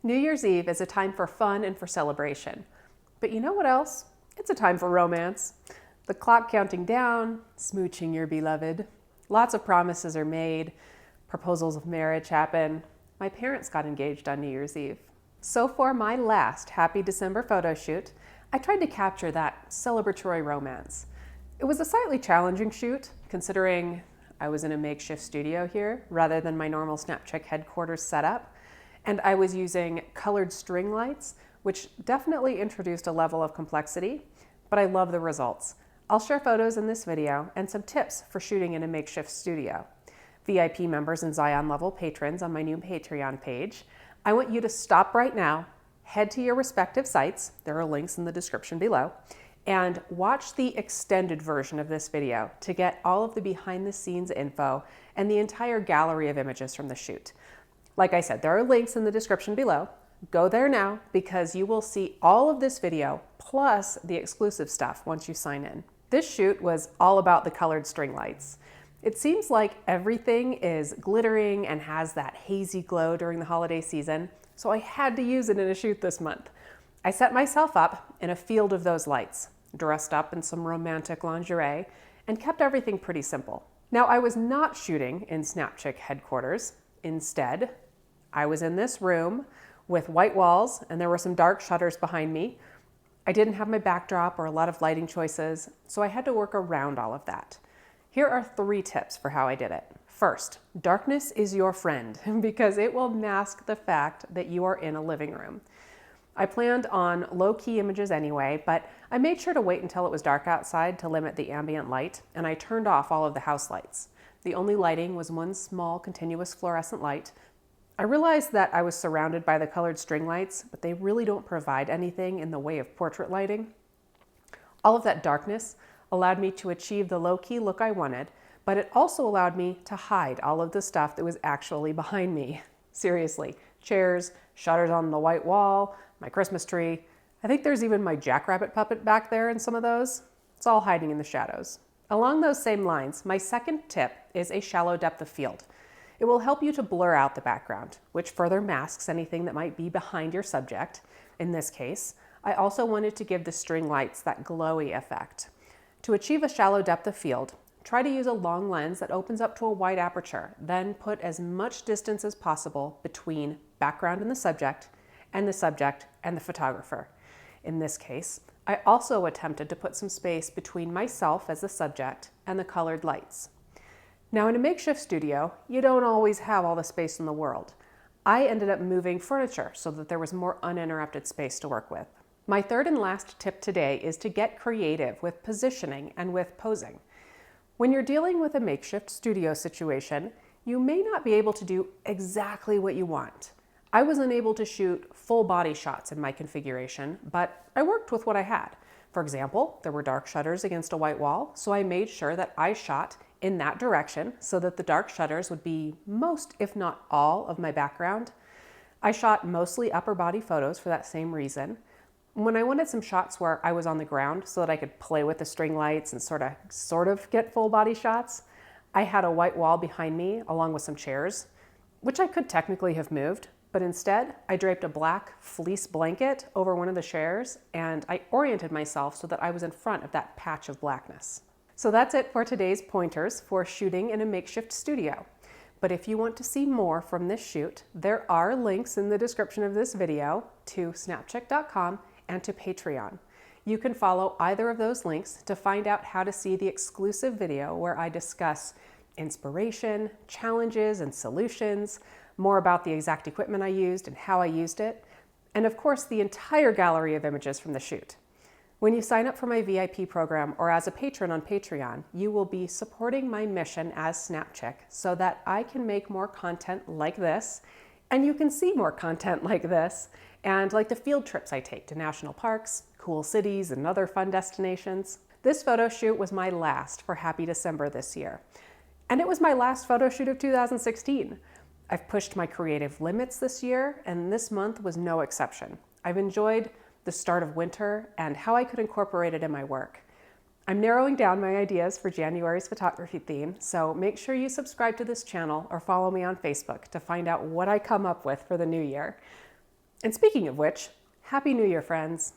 New Year's Eve is a time for fun and for celebration. But you know what else? It's a time for romance. The clock counting down, smooching your beloved. Lots of promises are made, proposals of marriage happen. My parents got engaged on New Year's Eve. So for my last Happy December photo shoot, I tried to capture that celebratory romance. It was a slightly challenging shoot, considering I was in a makeshift studio here rather than my normal Snapcheck headquarters setup. And I was using colored string lights, which definitely introduced a level of complexity, but I love the results. I'll share photos in this video and some tips for shooting in a makeshift studio. VIP members and Zion level patrons on my new Patreon page, I want you to stop right now, head to your respective sites, there are links in the description below, and watch the extended version of this video to get all of the behind the scenes info and the entire gallery of images from the shoot. Like I said, there are links in the description below. Go there now because you will see all of this video plus the exclusive stuff once you sign in. This shoot was all about the colored string lights. It seems like everything is glittering and has that hazy glow during the holiday season, so I had to use it in a shoot this month. I set myself up in a field of those lights, dressed up in some romantic lingerie, and kept everything pretty simple. Now, I was not shooting in Snapcheck headquarters. Instead, I was in this room with white walls and there were some dark shutters behind me. I didn't have my backdrop or a lot of lighting choices, so I had to work around all of that. Here are 3 tips for how I did it. First, darkness is your friend because it will mask the fact that you are in a living room. I planned on low-key images anyway, but I made sure to wait until it was dark outside to limit the ambient light, and I turned off all of the house lights. The only lighting was one small continuous fluorescent light. I realized that I was surrounded by the colored string lights, but they really don't provide anything in the way of portrait lighting. All of that darkness allowed me to achieve the low-key look I wanted, but it also allowed me to hide all of the stuff that was actually behind me. Seriously, chairs, shutters on the white wall, my Christmas tree. I think there's even my jackrabbit puppet back there in some of those. It's all hiding in the shadows. Along those same lines, my second tip is a shallow depth of field. It will help you to blur out the background, which further masks anything that might be behind your subject. In this case, I also wanted to give the string lights that glowy effect. To achieve a shallow depth of field, try to use a long lens that opens up to a wide aperture, then put as much distance as possible between background and the subject and the photographer. In this case, I also attempted to put some space between myself as the subject and the colored lights. Now, in a makeshift studio, you don't always have all the space in the world. I ended up moving furniture so that there was more uninterrupted space to work with. My third and last tip today is to get creative with positioning and with posing. When you're dealing with a makeshift studio situation, you may not be able to do exactly what you want. I was unable to shoot full body shots in my configuration, but I worked with what I had. For example, there were dark shutters against a white wall, so I made sure that I shot in that direction so that the dark shutters would be most, if not all, of my background. I shot mostly upper body photos for that same reason. When I wanted some shots where I was on the ground so that I could play with the string lights and sort of get full body shots, I had a white wall behind me along with some chairs, which I could technically have moved, but instead I draped a black fleece blanket over one of the chairs and I oriented myself so that I was in front of that patch of blackness. So that's it for today's pointers for shooting in a makeshift studio. But if you want to see more from this shoot, there are links in the description of this video to snapcheck.com and to Patreon. You can follow either of those links to find out how to see the exclusive video where I discuss inspiration, challenges, and solutions, more about the exact equipment I used and how I used it, and of course the entire gallery of images from the shoot. When you sign up for my VIP program or as a patron on Patreon, you will be supporting my mission as Snapcheck so that I can make more content like this, and you can see more content like this, and like the field trips I take to national parks, cool cities, and other fun destinations. This photo shoot was my last for Happy December this year, and it was my last photo shoot of 2016. I've pushed my creative limits this year, and this month was no exception. I've enjoyed the start of winter and how I could incorporate it in my work. I'm narrowing down my ideas for January's photography theme, so make sure you subscribe to this channel or follow me on Facebook to find out what I come up with for the new year. And speaking of which, Happy New Year, friends.